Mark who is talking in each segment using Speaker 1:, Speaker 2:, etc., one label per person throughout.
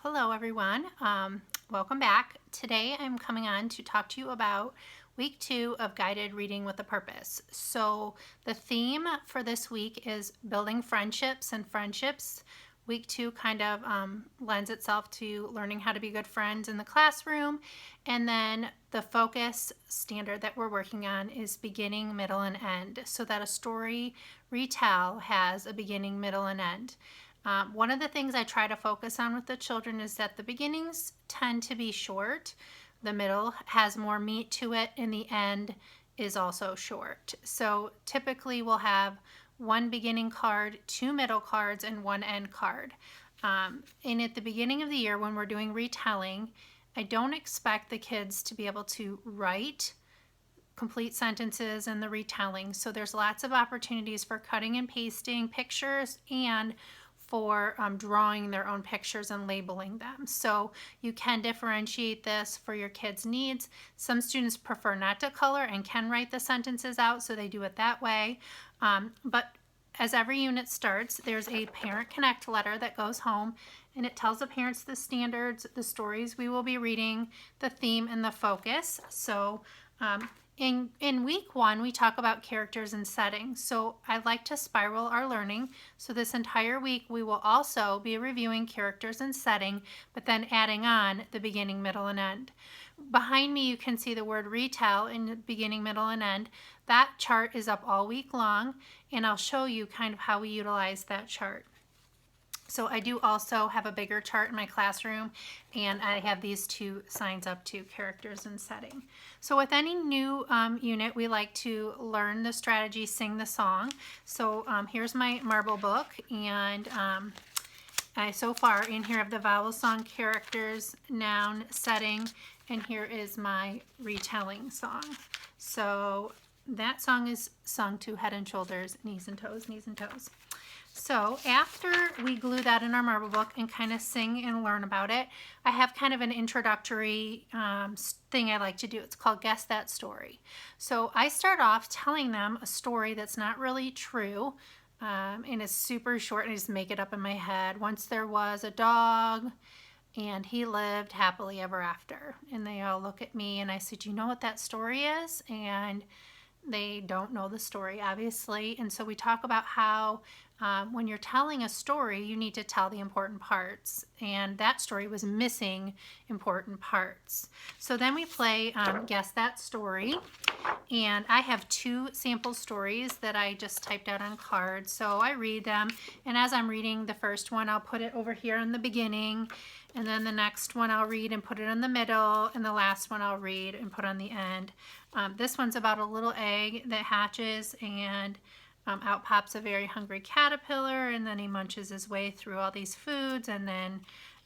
Speaker 1: Hello everyone, welcome back. Today I'm coming on to talk to you about week 2 of Guided Reading with a Purpose. So the theme for this week is building friendships and friendships. Week 2 kind of lends itself to learning how to be good friends in the classroom, and then the focus standard that we're working on is beginning, middle, and end, so that a story retell has a beginning, middle, and end. One of the things I try to focus on with the children is that the beginnings tend to be short, the middle has more meat to it, and the end is also short. So typically we'll have one beginning card, 2 middle cards, and 1 end card. And at the beginning of the year when we're doing retelling, I don't expect the kids to be able to write complete sentences in the retelling. So there's lots of opportunities for cutting and pasting pictures and for drawing their own pictures and labeling them. So you can differentiate this for your kids' needs. Some students prefer not to color and can write the sentences out, so they do it that way. But as every unit starts, there's a Parent Connect letter that goes home, and it tells the parents the standards, the stories we will be reading, the theme, and the focus. So in week 1, we talk about characters and settings. So I like to spiral our learning. So this entire week, we will also be reviewing characters and setting, but then adding on the beginning, middle, and end. Behind me, you can see the word retell in the beginning, middle, and end. That chart is up all week long, and I'll show you kind of how we utilize that chart. So I do also have a bigger chart in my classroom, and I have these 2 signs up too, characters and setting. So with any new unit, we like to learn the strategy, sing the song. So here's my marble book, and so far in here I have the vowel song, characters, noun, setting, and here is my retelling song. So that song is sung to head and shoulders, knees and toes, knees and toes. So after we glue that in our marble book and kind of sing and learn about it, I have kind of an introductory thing I like to do. It's called Guess That Story. So I start off telling them a story that's not really true, and it's super short, and I just make it up in my head. Once there was a dog, and he lived happily ever after. And they all look at me, and I said, "Do you know what that story is?" And they don't know the story, obviously. And so we talk about how when you're telling a story, you need to tell the important parts. And that story was missing important parts. So then we play Guess That Story. And I have 2 sample stories that I just typed out on cards. So I read them. And as I'm reading the first one, I'll put it over here in the beginning. And then the next one I'll read and put it in the middle. And the last one I'll read and put on the end. This one's about a little egg that hatches, and out pops a very hungry caterpillar, and then he munches his way through all these foods, and then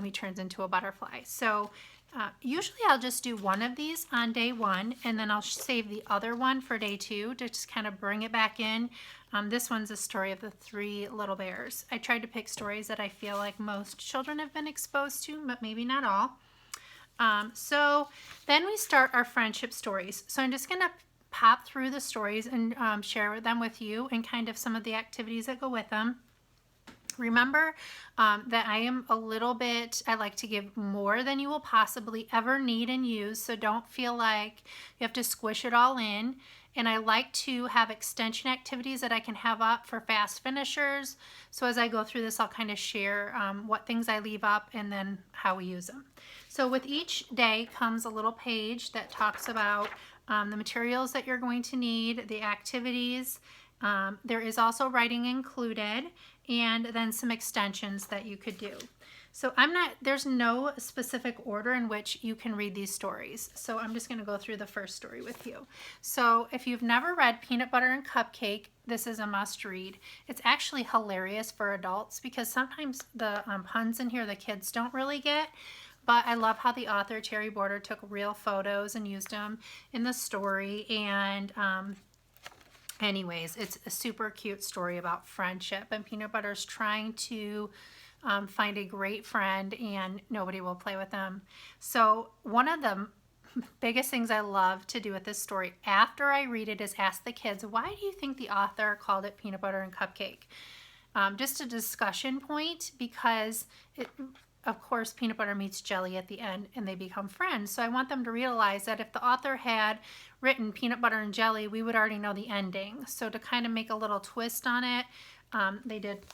Speaker 1: he turns into a butterfly. So usually I'll just do one of these on day 1, and then I'll save the other one for day 2 to just kind of bring it back in. This one's a story of the 3 little bears. I tried to pick stories that I feel like most children have been exposed to, but maybe not all. So then we start our friendship stories. So I'm just going to pop through the stories and share them with you, and kind of some of the activities that go with them. Remember that I am a little bit, I like to give more than you will possibly ever need and use, so don't feel like you have to squish it all in. And I like to have extension activities that I can have up for fast finishers. So as I go through this, I'll kind of share what things I leave up and then how we use them. So with each day comes a little page that talks about the materials that you're going to need, the activities. There is also writing included, and then some extensions that you could do. So there's no specific order in which you can read these stories. So I'm just going to go through the first story with you. So if you've never read Peanut Butter and Cupcake, this is a must read. It's actually hilarious for adults because sometimes the puns in here the kids don't really get. But I love how the author, Terry Border, took real photos and used them in the story. And anyways, it's a super cute story about friendship. And Peanut Butter's trying to find a great friend, and nobody will play with them. So one of the biggest things I love to do with this story after I read it is ask the kids, why do you think the author called it Peanut Butter and Cupcake? Just a discussion point, because of course, peanut butter meets jelly at the end and they become friends. So I want them to realize that if the author had written peanut butter and jelly, we would already know the ending. So to kind of make a little twist on it, they did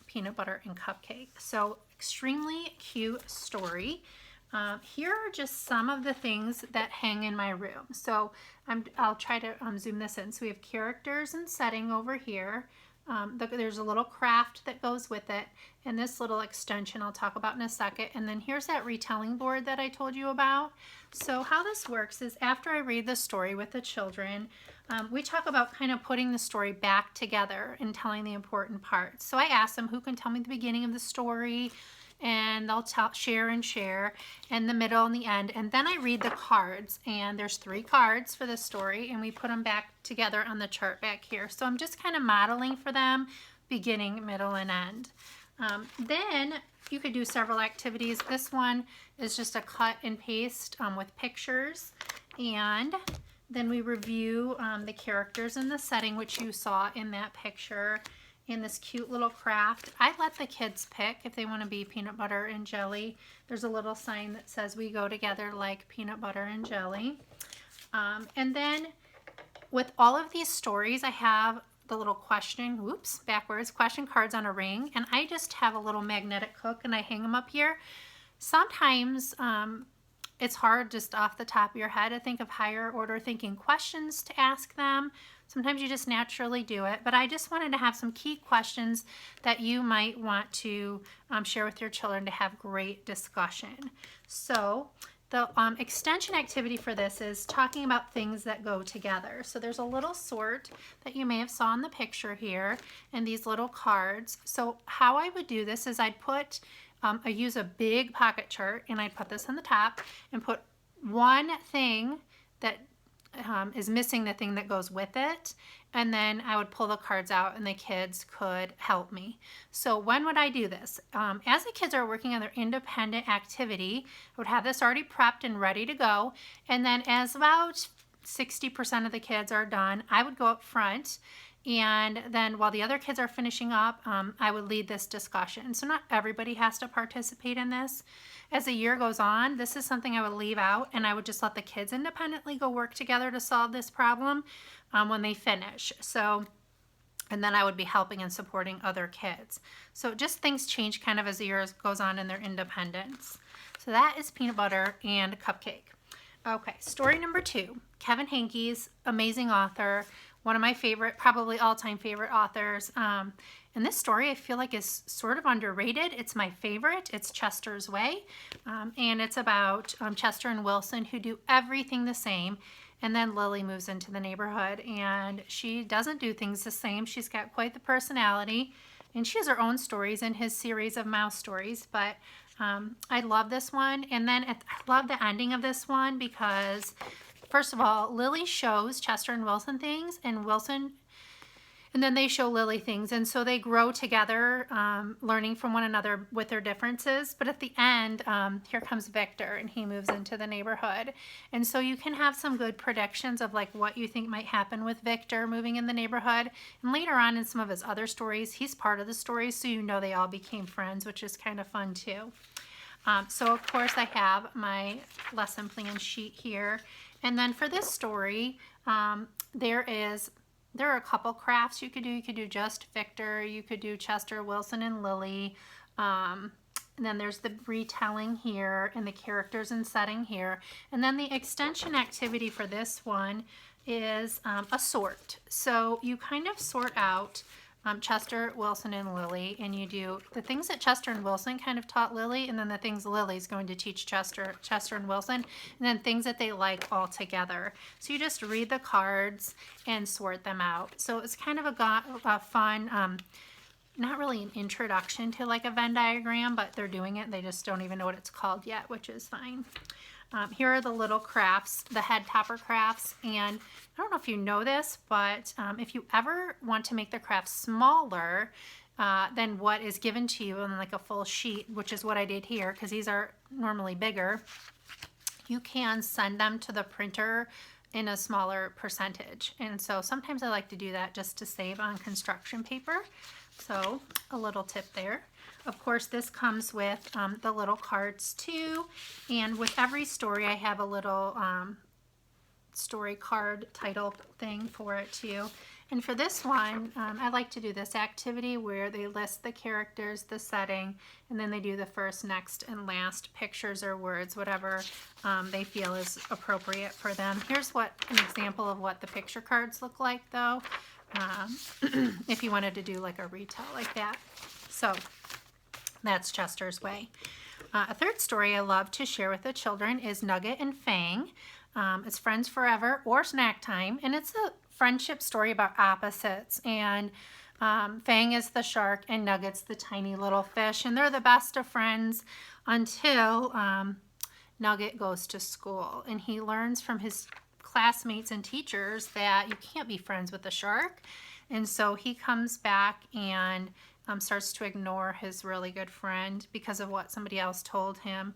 Speaker 1: peanut butter and cupcake. So extremely cute story. Here are just some of the things that hang in my room. So I'll try to zoom this in. So we have characters and setting over here. There's a little craft that goes with it, and this little extension I'll talk about in a second. And then here's that retelling board that I told you about. So how this works is after I read the story with the children, we talk about kind of putting the story back together and telling the important parts. So I ask them who can tell me the beginning of the story, and they'll share and the middle and the end, and then I read the cards, and there's 3 cards for the story, and we put them back together on the chart back here. So I'm just kind of modeling for them beginning, middle, and end. Then you could do several activities. This one is just a cut and paste with pictures, and then we review the characters in the setting, which you saw in that picture. In this cute little craft, I let the kids pick if they want to be peanut butter and jelly. There's a little sign that says we go together like peanut butter and jelly. And then with all of these stories, I have the little question cards on a ring, and I just have a little magnetic hook and I hang them up here. Sometimes it's hard just off the top of your head to think of higher order thinking questions to ask them. Sometimes you just naturally do it, but I just wanted to have some key questions that you might want to share with your children to have great discussion. So the extension activity for this is talking about things that go together. So there's a little sort that you may have saw in the picture here and these little cards. So how I would do this is I'd put, I use a big pocket chart, and I'd put this on the top and put one thing that is missing the thing that goes with it, and then I would pull the cards out and the kids could help me. So when would I do this? As the kids are working on their independent activity, I would have this already prepped and ready to go, and then as about 60% of the kids are done, I would go up front, and then while the other kids are finishing up, I would lead this discussion. So not everybody has to participate in this. As the year goes on, this is something I would leave out, and I would just let the kids independently go work together to solve this problem when they finish. So, and then I would be helping and supporting other kids. So just things change kind of as the year goes on in their independence. So that is peanut butter and cupcake. Okay, story number 2, Kevin Hankey's amazing author, one of my favorite, probably all-time favorite authors. And this story I feel like is sort of underrated. It's my favorite. It's Chester's Way. And it's about Chester and Wilson who do everything the same. And then Lily moves into the neighborhood and she doesn't do things the same. She's got quite the personality. And she has her own stories in his series of mouse stories. But I love this one. And then I love the ending of this one because, first of all, Lily shows Chester and Wilson things, and then they show Lily things, and so they grow together, learning from one another with their differences. But at the end, here comes Victor, and he moves into the neighborhood. And so you can have some good predictions of like what you think might happen with Victor moving in the neighborhood. And later on in some of his other stories, he's part of the story, so you know they all became friends, which is kind of fun too. So of course I have my lesson plan sheet here. And then for this story, there are a couple crafts you could do. You could do just Victor, you could do Chester, Wilson, and Lily. And then there's the retelling here and the characters and setting here. And then the extension activity for this one is a sort. So you kind of sort out Chester, Wilson, and Lily, and you do the things that Chester and Wilson kind of taught Lily, and then the things Lily's going to teach Chester and Wilson, and then things that they like all together. So you just read the cards and sort them out. So it's kind of a fun, not really an introduction to like a Venn diagram, but they're doing it. They just don't even know what it's called yet, which is fine. Here are the little crafts, the head topper crafts, and I don't know if you know this, but if you ever want to make the craft smaller than what is given to you on like a full sheet, which is what I did here because these are normally bigger, you can send them to the printer in a smaller percentage. And so sometimes I like to do that just to save on construction paper. So a little tip there. Of course, this comes with the little cards too, and with every story I have a little story card title thing for it too. And for this one, I like to do this activity where they list the characters, the setting, and then they do the first, next, and last pictures or words, whatever they feel is appropriate for them. Here's an example of what the picture cards look like though, if you wanted to do like a retell like that. So that's Chester's Way. A third story I love to share with the children is Nugget and Fang. It's Friends Forever or Snack Time, and it's a friendship story about opposites. And Fang is the shark and Nugget's the tiny little fish, and they're the best of friends until Nugget goes to school, and he learns from his classmates and teachers that you can't be friends with the shark. And so he comes back and starts to ignore his really good friend because of what somebody else told him.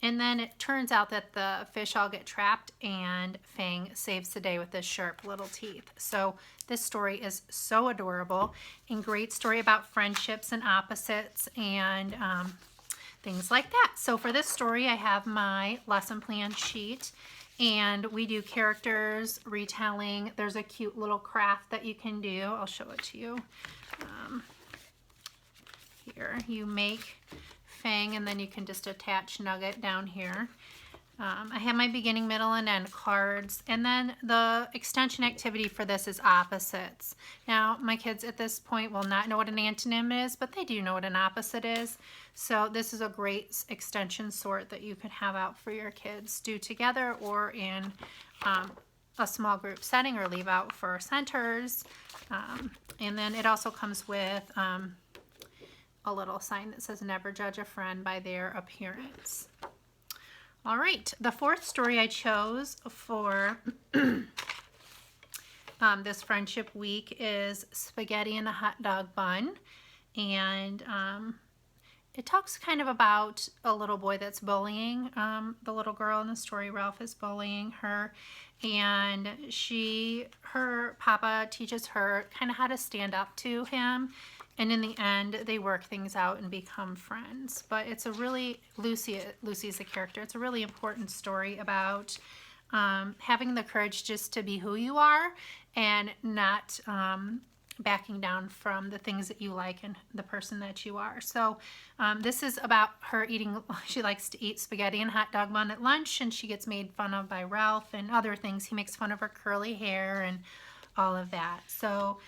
Speaker 1: And then it turns out that the fish all get trapped and Fang saves the day with his sharp little teeth. So this story is so adorable and great story about friendships and opposites and things like that. So for this story, I have my lesson plan sheet, and we do characters, retelling. There's a cute little craft that you can do. I'll show it to you. Here, you make Fang, and then you can just attach Nugget down here. I have my beginning, middle, and end cards, and then the extension activity for this is opposites. Now, my kids at this point will not know what an antonym is, but they do know what an opposite is. So this is a great extension sort that you can have out for your kids, do together or in a small group setting, or leave out for centers. And then it also comes with a little sign that says never judge a friend by their appearance. All right, the fourth story I chose for this friendship week is Spaghetti and a Hot Dog Bun. And it talks kind of about a little boy that's bullying the little girl in the story. Ralph is bullying her, and her papa teaches her kind of how to stand up to him. And in the end, they work things out and become friends. But it's a really, Lucy's a character. It's a really important story about having the courage just to be who you are and not backing down from the things that you like and the person that you are. So this is about her eating. She likes to eat spaghetti and hot dog bun at lunch, and she gets made fun of by Ralph and other things. He makes fun of her curly hair and all of that. So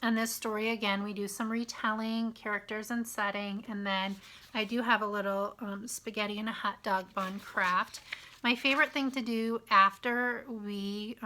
Speaker 1: in this story, again, we do some retelling, characters and setting, and then I do have a little spaghetti and a hot dog bun craft. My favorite thing to do after we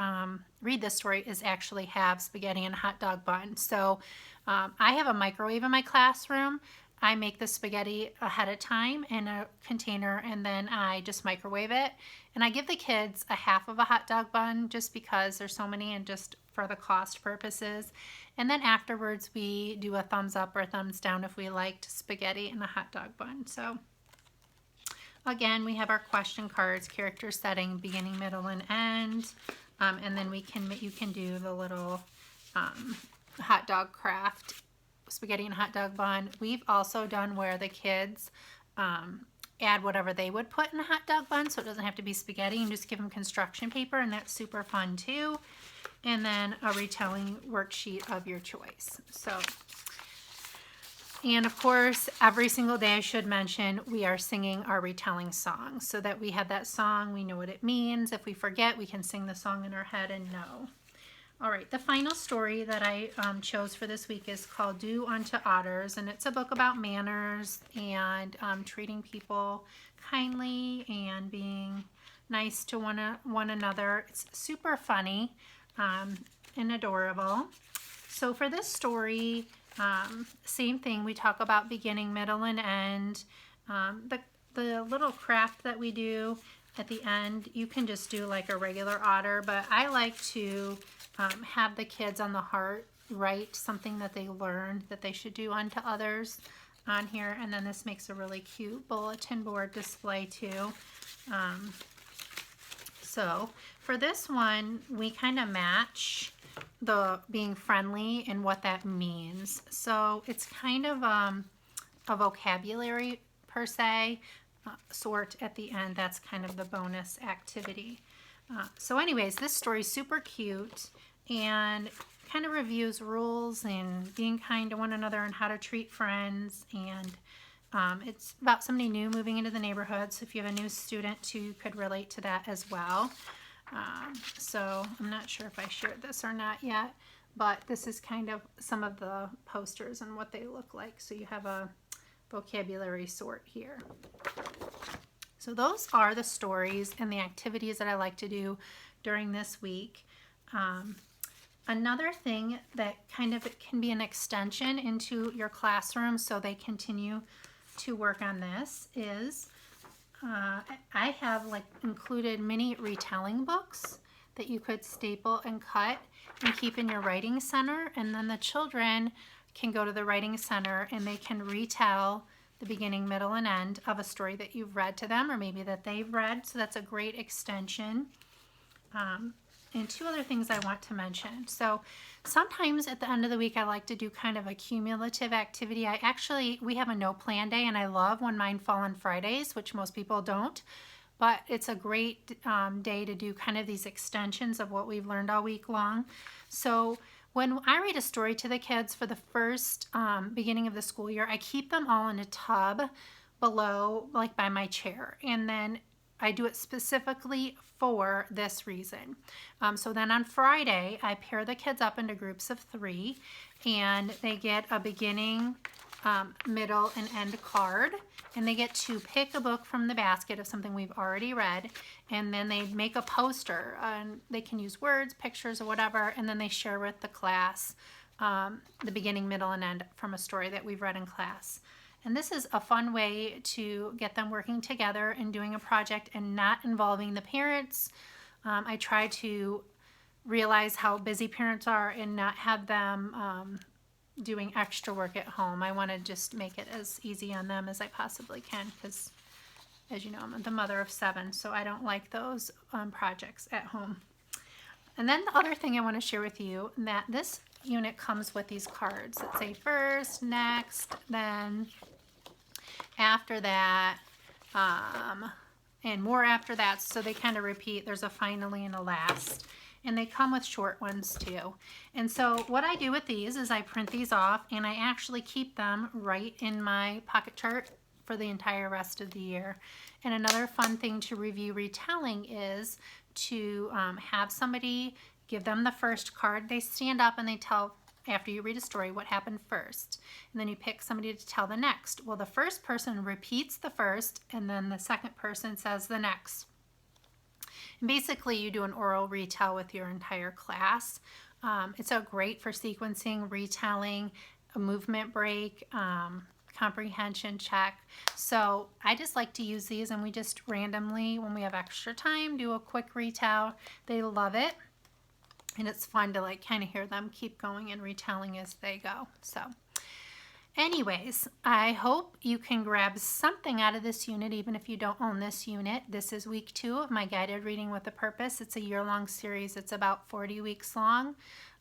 Speaker 1: read this story is actually have spaghetti and a hot dog bun. So I have a microwave in my classroom. I make the spaghetti ahead of time in a container, and then I just microwave it. And I give the kids a half of a hot dog bun just because there's so many and just for the cost purposes. And then afterwards we do a thumbs up or thumbs down if we liked spaghetti and a hot dog bun. So again, we have our question cards, character setting, beginning, middle, and end. And then you can do the little hot dog craft, spaghetti and hot dog bun. We've also done where the kids add whatever they would put in a hot dog bun, so it doesn't have to be spaghetti, and just give them construction paper, and that's super fun too. And then a retelling worksheet of your choice. So, and of course, every single day I should mention we are singing our retelling song, so that we have that song, we know what it means. If we forget, we can sing the song in our head and know. All right, the final story that I chose for this week is called Do Unto Others, and it's a book about manners and treating people kindly and being nice to one another. It's super funny and adorable. So for this story, same thing. We talk about beginning, middle, and end. The little craft that we do at the end, you can just do like a regular otter, but I like to have the kids on the heart write something that they learned that they should do unto others on here, and then this makes a really cute bulletin board display too. So for this one, we kind of match the being friendly and what that means. So it's kind of a vocabulary per se sort at the end. That's kind of the bonus activity. So anyways, this story is super cute and kind of reviews rules and being kind to one another and how to treat friends. And it's about somebody new moving into the neighborhood. So if you have a new student too, you could relate to that as well. So I'm not sure if I shared this or not yet, but this is kind of some of the posters and what they look like. So you have a vocabulary sort here. So those are the stories and the activities that I like to do during this week. Another thing that kind of can be an extension into your classroom so they continue to work on this is I have like included mini retelling books that you could staple and cut and keep in your writing center, and then the children can go to the writing center and they can retell the beginning, middle, and end of a story that you've read to them or maybe that they've read. So that's a great extension. And two other things I want to mention. So sometimes at the end of the week, I like to do kind of a cumulative activity. We have a no plan day, and I love when mine fall on Fridays, which most people don't. But it's a great day to do kind of these extensions of what we've learned all week long. So when I read a story to the kids for the first beginning of the school year, I keep them all in a tub below, like by my chair. And then I do it specifically for this reason. So then on Friday, I pair the kids up into groups of 3, and they get a beginning, middle, and end card. And they get to pick a book from the basket of something we've already read, and then they make a poster. And they can use words, pictures, or whatever, and then they share with the class the beginning, middle, and end from a story that we've read in class. And this is a fun way to get them working together and doing a project and not involving the parents. I try to realize how busy parents are and not have them doing extra work at home. I want to just make it as easy on them as I possibly can because, as you know, I'm the mother of 7, so I don't like those projects at home. And then the other thing I want to share with you, that this unit comes with these cards that say first, next, then, after that, and more after that. So they kind of repeat. There's a finally and a last. And they come with short ones too. And so what I do with these is I print these off and I actually keep them right in my pocket chart for the entire rest of the year. And another fun thing to review retelling is to have somebody give them the first card. They stand up and they tell, after you read a story, what happened first. And then you pick somebody to tell the next. Well, the first person repeats the first and then the second person says the next. And basically, you do an oral retell with your entire class. It's so great for sequencing, retelling, a movement break, comprehension check. So I just like to use these, and we just randomly, when we have extra time, do a quick retell. They love it. And it's fun to like kind of hear them keep going and retelling as they go. So anyways, I hope you can grab something out of this unit, even if you don't own this unit. This is week 2 of my guided reading with a purpose. It's a year-long series. It's about 40 weeks long.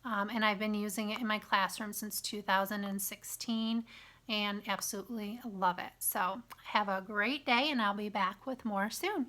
Speaker 1: And I've been using it in my classroom since 2016 and absolutely love it. So have a great day, and I'll be back with more soon.